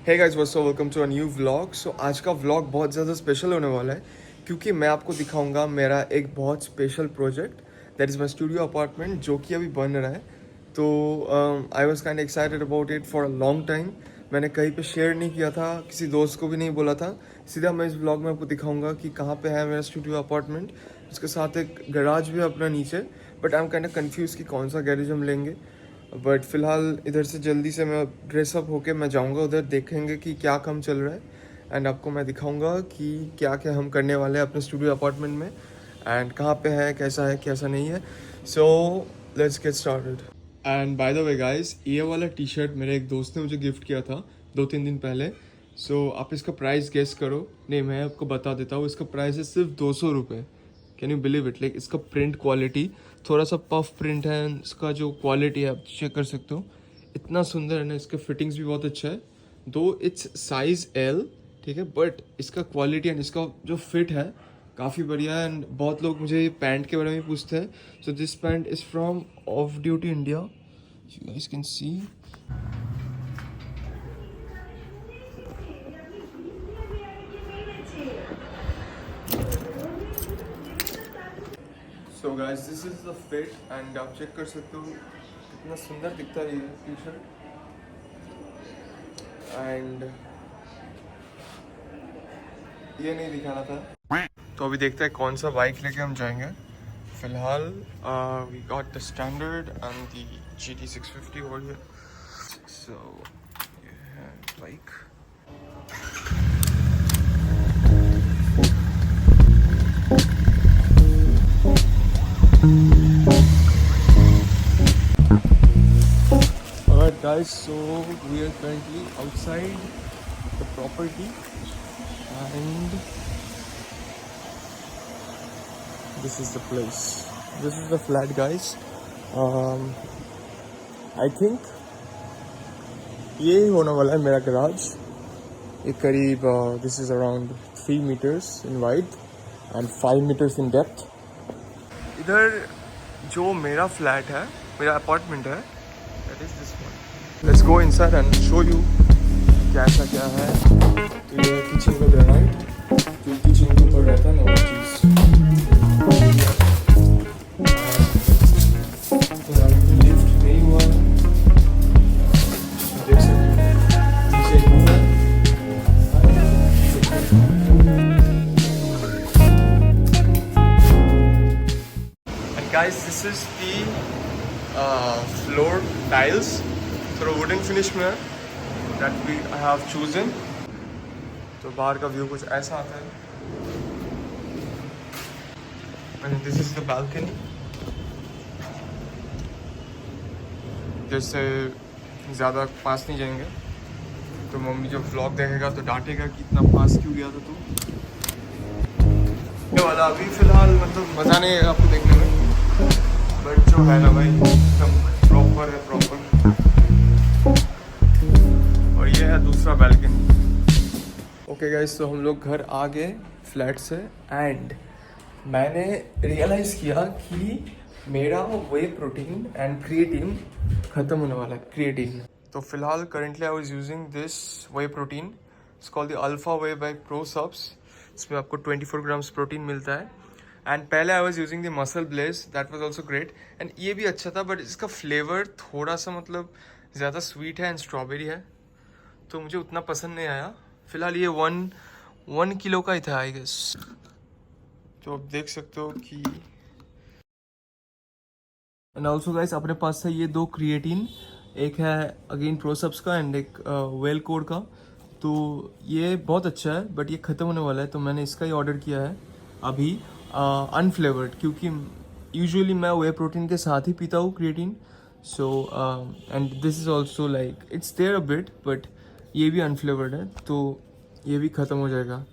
Hey guys what's up, welcome to a new vlog. So आज का vlog बहुत ज़्यादा स्पेशल होने वाला है क्योंकि मैं आपको दिखाऊंगा मेरा एक बहुत special project, that is my studio apartment, जो कि अभी बन रहा है। तो I was kind excited about it for a long time. मैंने कहीं पे शेयर नहीं किया था, किसी दोस्त को भी नहीं बोला था। सीधा मैं इस व्लॉग में आपको दिखाऊंगा कि कहाँ पे है मेरा स्टूडियो अपार्टमेंट। उसके साथ एक गैराज भी है अपना नीचे, but I am kind of confuse कि कौन सा गैरेज हम लेंगे। बट फिलहाल इधर से जल्दी से मैं ड्रेसअप होके मैं जाऊंगा उधर, देखेंगे कि क्या काम चल रहा है एंड आपको मैं दिखाऊंगा कि क्या क्या हम करने वाले हैं अपने स्टूडियो अपार्टमेंट में एंड कहाँ पे है कैसा नहीं है। So let's get started. And by the way guys, ये वाला टी शर्ट मेरे एक दोस्त ने मुझे गिफ्ट किया था 2-3 दिन पहले। सो आप इसका प्राइस गेस करो। नहीं, मैं आपको बता देता हूँ, इसका प्राइस है सिर्फ 200 रुपये। Can you believe it? Like इसका प्रिंट क्वालिटी थोड़ा सा पफ प्रिंट है, इसका जो क्वालिटी है आप चेक कर सकते हो, इतना सुंदर है ना। इसका फिटिंग्स भी बहुत अच्छा है, दो इट्स साइज एल, ठीक है, बट इसका क्वालिटी एंड इसका जो फिट है काफ़ी बढ़िया है। एंड बहुत लोग मुझे ये पैंट के बारे में पूछते हैं। So this pant is from of duty India, you guys can see. So guys this is the fit and आप चेक कर सकते हो कितना सुंदर दिखता है ये टी शर्ट। एंड ये नहीं दिखाना था, तो अभी देखते हैं कौन सा बाइक लेके हम जाएंगे। फिलहाल we got the standard and the GT650 over here. So ये है bike. Alright guys, so we are currently outside the property and this is the place. This is the flat guys. I think ये होने वाला है मेरा garage. ये करीब this is around 3 meters in width and 5 meters in depth. इधर जो मेरा फ्लैट है, मेरा अपार्टमेंट है, that is this one. Let's go inside and show you कैसा क्या है। तो ये किचन का ग्रेनाइट, जो किचन के ऊपर रहता है ना वो चीज़। लिफ्ट नहीं हुआ है, देख सकते हो नीचे एक है। And guys, this is the floor tiles, थोड़ा वुडन फिनिश में है, that we have chosen। तो बाहर का व्यू कुछ ऐसा आता है and this is the balcony। जैसे ज़्यादा पास नहीं जाएंगे तो मम्मी जब व्लॉग देखेगा तो डांटेगा कि इतना पास क्यों गया था तू। ये वाला अभी फ़िलहाल मतलब मज़ा नहीं है आपको देखने में, बट जो है ना भाई एकदम प्रॉपर है, प्रॉपर। और ये है दूसरा बैल्कनी। ओके गाइस, तो हम लोग घर आ गए फ्लैट से एंड मैंने रियलाइज़ किया कि मेरा वे प्रोटीन एंड क्रिएटिन ख़त्म होने वाला है। क्रिएटिन तो फिलहाल currently I was using this whey protein, it's called the alpha whey by pro subs. इसमें आपको 24 ग्राम्स प्रोटीन मिलता है। एंड पहले I was using the MuscleBlaze, that was also great and ये भी अच्छा था, बट इसका फ्लेवर थोड़ा सा मतलब ज़्यादा स्वीट है एंड स्ट्रॉबेरी है, तो मुझे उतना पसंद नहीं आया। फिलहाल ये 1 किलो का ही था आई गेस। तो आप देख सकते हो कि एंड ऑल्सो गाइस अपने पास है ये 2 क्रिएटिन, एक है अगेन प्रोसप्स का एंड एक वेल कोड का। तो ये बहुत अच्छा है बट ये ख़त्म होने वाला है, तो मैंने इसका ही ऑर्डर किया है अभी अनफ्लेवर्ड, क्योंकि यूजुअली मैं वे प्रोटीन के साथ ही पीता हूँ creatine. So and this is also like it's there a bit, but ये भी अनफ्लेवर्ड है, तो ये भी ख़त्म हो जाएगा।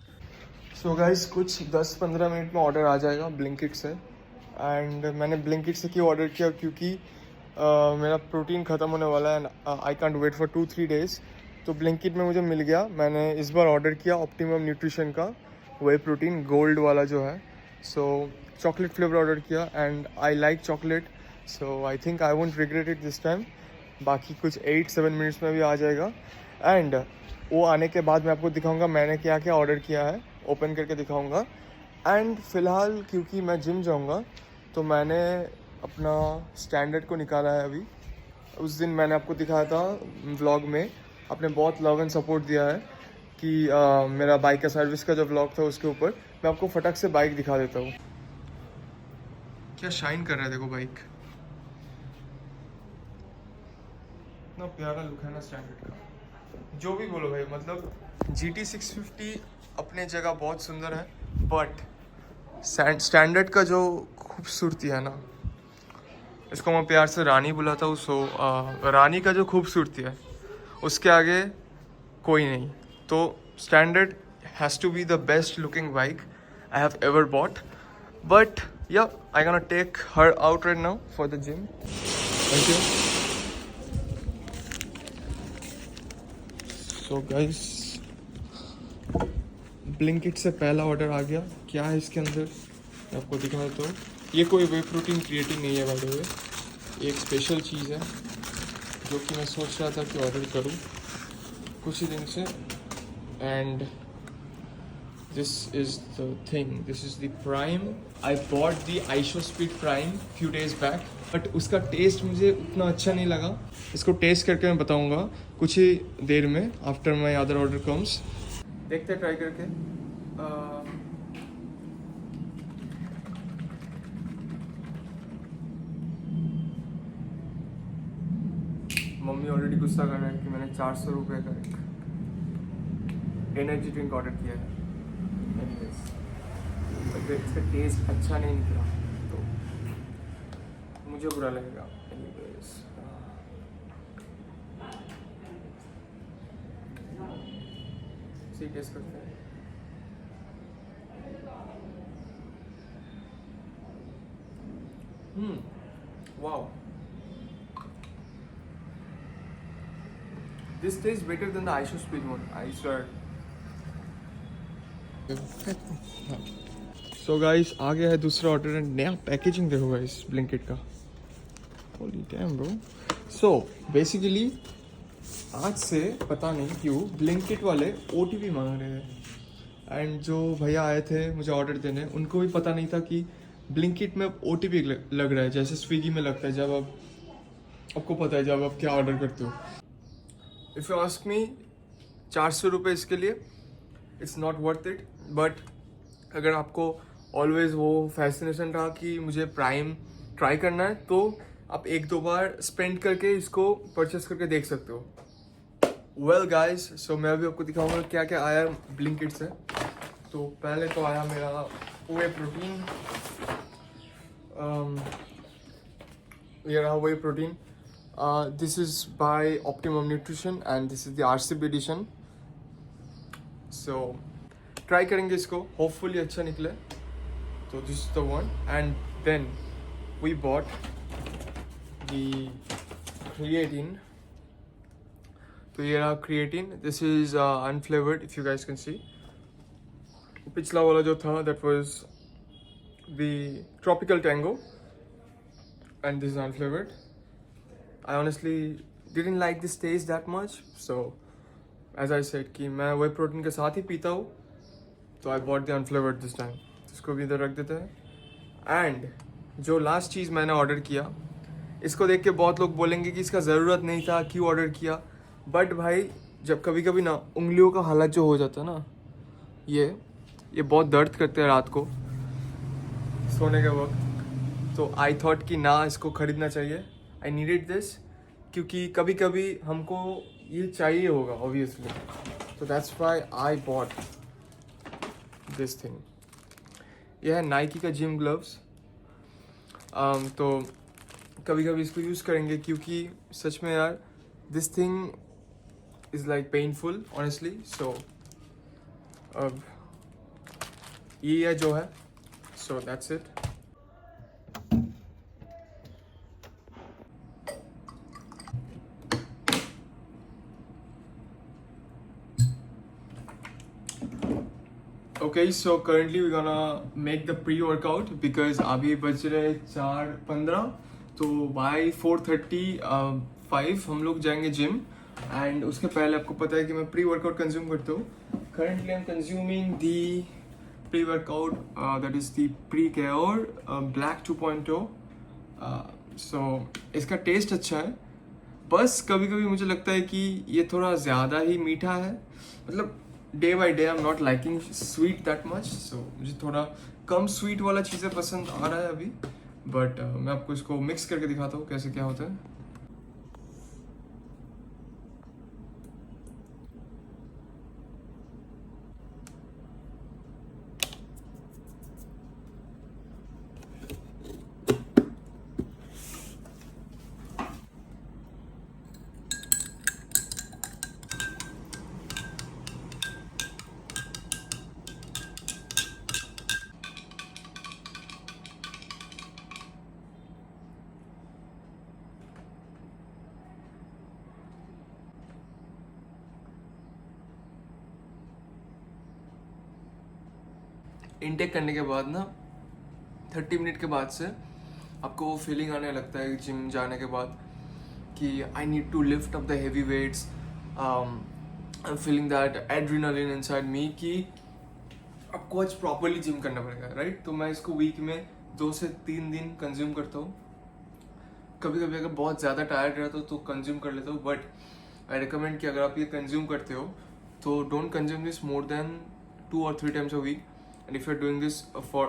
सो गाइस कुछ 10-15 मिनट में ऑर्डर आ जाएगा ब्लिंकिट से। एंड मैंने ब्लिंकिट से क्यों ऑर्डर किया, क्योंकि मेरा प्रोटीन ख़त्म होने वाला है and I can't wait for 2-3 days. तो ब्लिंकिट में मुझे मिल गया। मैंने इस बार ऑर्डर किया ऑप्टिमम न्यूट्रिशन का वे प्रोटीन गोल्ड वाला जो है। सो चॉकलेट फ्लेवर ऑर्डर किया and I like chocolate, so I think I won't regret it this time. बाकी कुछ 8-7 मिनट्स में भी आ जाएगा। एंड वो आने के बाद मैं आपको दिखाऊंगा मैंने क्या क्या ऑर्डर किया है, ओपन करके दिखाऊंगा। एंड फ़िलहाल क्योंकि मैं जिम जाऊंगा तो मैंने अपना स्टैंडर्ड को निकाला है अभी। उस दिन मैंने आपको दिखाया था व्लॉग में, आपने बहुत लव एंड सपोर्ट दिया है कि मेरा बाइक का सर्विस का जो व्लॉग था उसके ऊपर मैं आपको फटक से बाइक दिखा देता हूँ। क्या शाइन कर रहा है देखो बाइक, इतना प्यारा लुक है ना स्टैंडर्ड का। जो भी बोलो भाई, मतलब GT 650 अपने जगह बहुत सुंदर है, बट स्टैंडर्ड का जो खूबसूरती है ना, इसको मैं प्यार से रानी बुलाता हूँ। सो रानी का जो खूबसूरती है उसके आगे कोई नहीं। तो standard has to be the best looking bike I have ever bought. But yeah I can take her out right now for the gym. Thank you. So guys, Blinkit से पहला ऑर्डर आ गया। क्या है इसके अंदर मैं आपको दिखा देता हूँ। ये कोई वे प्रोटीन क्रिएटिन नहीं है बाय द वे, एक स्पेशल चीज़ है जो कि मैं सोच रहा था कि ऑर्डर करूँ कुछ ही दिन से। And this is the thing, this is the Prime. I bought the IShowSpeed Prime few days back, but उसका टेस्ट मुझे उतना अच्छा नहीं लगा। इसको टेस्ट करके मैं बताऊंगा कुछ ही देर में, after my other order comes. देखते हैं ट्राई करके। मम्मी ऑलरेडी गुस्सा कर रहा है कि मैंने 400 रुपये का एक एनर्जी ड्रिंक ऑर्डर किया है। एनीवेज, अगर इसका टेस्ट अच्छा नहीं निकला तो मुझे बुरा लगेगा। एनीवेज, टेस्ट करते हैं। Wow, this tastes better than the ISOSpeed one, I swear. So guys, आ गया है दूसरा ऑर्डर एंड नया पैकेजिंग देखो गाइस ब्लिंकिट का। Holy damn bro. So basically आज से पता नहीं क्यों ब्लिंकिट वाले OTP मांग रहे थे। एंड जो भैया आए थे मुझे ऑर्डर देने, उनको भी पता नहीं था कि ब्लिंकिट में OTP लग रहा है, जैसे स्विगी में लगता है जब आपको पता है जब आप क्या ऑर्डर करते हो। इफ़ यू आस्क मी, 400 रुपये इसके लिए it's not worth it. But अगर आपको ऑलवेज वो फैसिनेशन रहा कि मुझे प्राइम ट्राई करना है, तो आप एक दो बार स्पेंड करके इसको परचेस करके देख सकते हो। वेल गाइस, सो मैं अभी आपको दिखाऊंगा क्या क्या आया ब्लिंकिट से। तो पहले तो आया मेरा वे प्रोटीन। ये रहा वे protein. This is by Optimum Nutrition and this is the RCB edition. So try करेंगे इसको, hopefully अच्छा निकले। तो this is the one, and then we bought the creatine. तो ये रहा creatine. This is unflavored, if you guys can see. पिछला वाला जो था that was the Tropical Tango, and this is unflavored. I honestly didn't like this taste that much, so as I said कि मैं वे protein के साथ ही पीता हूँ, तो I bought the unflavored this time. इसको भी इधर रख देते हैं। एंड जो लास्ट चीज़ मैंने ऑर्डर किया, इसको देख के बहुत लोग बोलेंगे कि इसका ज़रूरत नहीं था, क्यों ऑर्डर किया। बट भाई जब कभी कभी ना उंगलियों का हालत जो हो जाता है ना, ये बहुत दर्द करते हैं रात को सोने के वक्त, तो आई थॉट कि ना इसको ख़रीदना चाहिए। आई नीडेड दिस क्योंकि कभी कभी हमको ये चाहिए होगा ऑब्वियसली, तो that's why I bought this thing. यह है नाइकी का जिम ग्लव्स। तो कभी कभी इसको यूज़ करेंगे क्योंकि सच में यार this thing is like painful honestly. So अब ये जो है, so that's it. Okay, so currently we're gonna make the pre-workout because अभी बज रहे 4:15, तो by 4:35 हम लोग जाएंगे जिम। एंड उसके पहले आपको पता है कि मैं प्री वर्कआउट कंज्यूम करता हूँ. Currently I am consuming the pre workout that is the pre care black 2.0. सो इसका टेस्ट अच्छा है, बस कभी कभी मुझे लगता है कि ये थोड़ा ज़्यादा ही मीठा है. मतलब day by day I am not liking sweet that much. So मुझे थोड़ा कम स्वीट वाला चीज़ें पसंद आ रहा है अभी. बट मैं आपको इसको मिक्स करके दिखाता हूँ कैसे क्या होता है. इनटेक करने के बाद ना 30 मिनट के बाद से आपको वो फीलिंग आने लगता है जिम जाने के बाद कि I need to lift up the heavy weights. I am feeling that adrenaline inside me कि आपको आज प्रॉपरली जिम करना पड़ेगा, राइट. तो मैं इसको वीक में 2 से 3 दिन कंज्यूम करता हूँ. कभी कभी अगर बहुत ज़्यादा टायर्ड रहता हूँ तो कंज्यूम कर लेता हूँ. बट आई रिकमेंड कि अगर आप ये कंज्यूम करते हो तो don't consume this more than 2 or 3 times a week. And if you are doing this for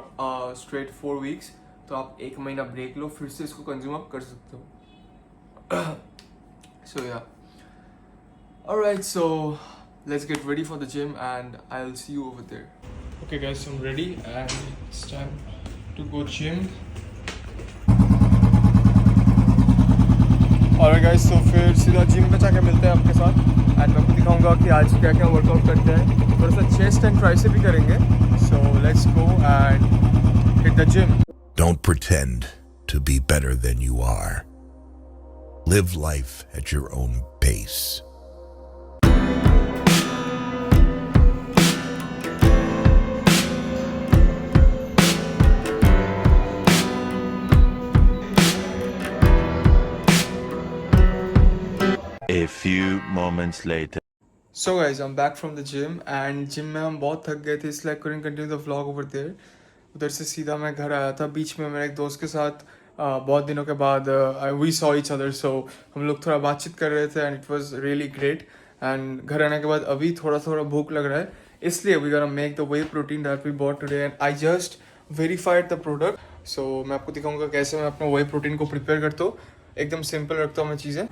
straight 4 weeks तो आप 1 महीना ब्रेक लो, फिर से इसको कंज्यूम आप कर सकते हो. सो या, alright, so let's get ready for the gym and I'll see you over there. Okay guys, so I'm ready and it's time to go gym. Alright guys, so फिर सीधा जिम पे जाके मिलते हैं आपके साथ एंड मैं आपको दिखाऊंगा कि आज क्या क्या वर्कआउट करते हैं. थोड़ा सा चेस्ट एंड ट्राइसेप भी करेंगे. So let's go and hit the gym. Don't pretend to be better than you are. Live life at your own pace. A few moments later. So guys, I'm back from the gym and gym में हम बहुत थक गए थे, इसलिए I couldn't continue the vlog over there. उधर से सीधा मैं घर आया था. बीच में मेरे एक दोस्त के साथ बहुत दिनों के बाद we saw each other, so हम लोग थोड़ा बातचीत कर रहे थे and it was really great. And घर आने के बाद अभी थोड़ा थोड़ा भूख लग रहा है, इसलिए we gonna make the whey protein that we bought today and I just verified the product. So मैं आपको दिखाऊंगा कैसे मैं अपना whey protein को प्रिपेयर करता हूँ. एकदम सिंपल रखता हूँ मैं चीज़ें.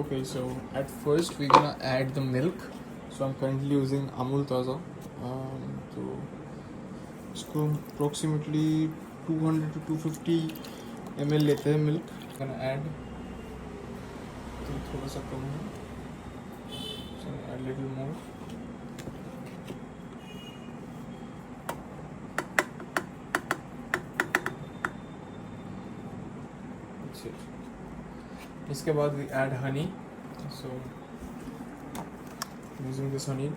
Okay, so at first we're gonna add the milk. So I'm currently using Amul Taza. So इसको approximately 200 to 250 ml लेते हैं milk. Gonna add. तो थोड़ा सा कम है. So add little more. That's it. इसके बाद we add honey. So using this honey,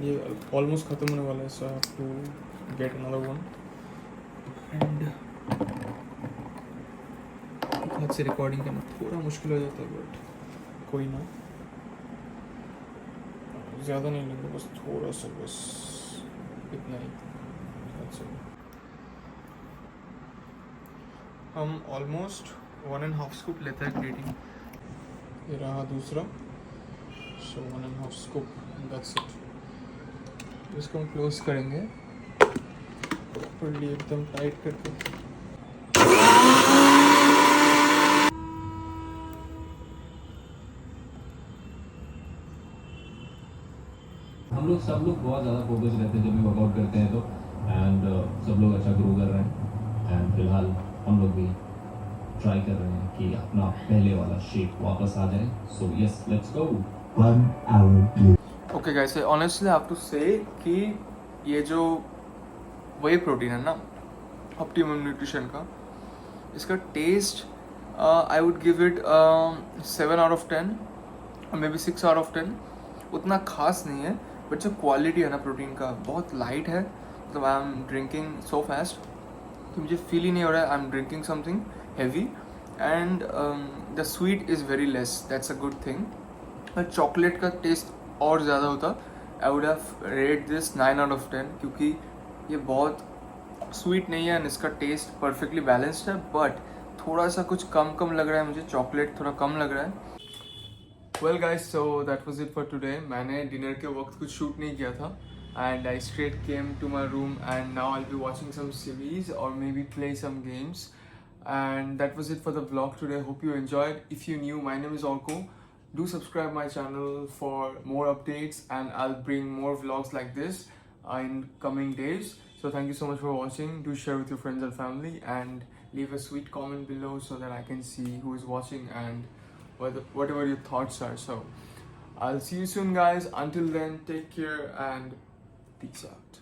ये almost ख़त्म होने वाला है, so I have to get another one. And हाथ से रिकॉर्डिंग करना थोड़ा मुश्किल हो जाता है, बट कोई ना, ज़्यादा नहीं लगेगा, बस थोड़ा सा, बस इतना ही. हम ऑलमोस्ट 1.5 scoop लेते हैं क्रिएटिन. ये रहा दूसरा. So 1.5 scoop, that's it. इसको हम क्लोज करेंगे प्रॉपर्ली, एकदम टाइट करके. हम लोग सब लोग बहुत ज़्यादा फोकस रहते हैं जब भी वर्कआउट करते हैं तो. एंड सब लोग अच्छा ग्रो कर रहे हैं एंड फिलहाल हम लोग भी ट्राई कर रहे हैं कि अपना पहले वाला शेप वापस आ जाए. So yes, let's go. 1 hour. Okay guys, honestly I have to say कि ये जो whey प्रोटीन है ना, ऑप्टिमम न्यूट्रिशन का, इसका taste I would give it 7 out of 10 और मे बी 6 out of 10. उतना खास नहीं है, बट जो क्वालिटी है ना प्रोटीन का, बहुत लाइट है. मतलब I am drinking so fast कि मुझे फील ही नहीं हो रहा है I am drinking something heavy. And the sweet is very less. That's a good thing. Chocolate का टेस्ट और ज़्यादा होता, I would have rate this 9/10 क्योंकि ये बहुत स्वीट नहीं है एंड इसका टेस्ट परफेक्टली बैलेंस्ड है, बट थोड़ा सा कुछ कम कम लग रहा है मुझे, चॉकलेट थोड़ा कम लग रहा है. Well guys, so that was it for today. मैंने डिनर के वक्त कुछ शूट नहीं किया था and I straight came to my room and now I be watching some series और maybe play some games. And that was it for the vlog today. Hope you enjoyed. If you're new, my name is Orko. Do subscribe my channel for more updates and I'll bring more vlogs like this in coming days. So thank you so much for watching. Do share with your friends and family and leave a sweet comment below so that I can see who is watching and whatever your thoughts are. So I'll see you soon guys. Until then, take care and peace out.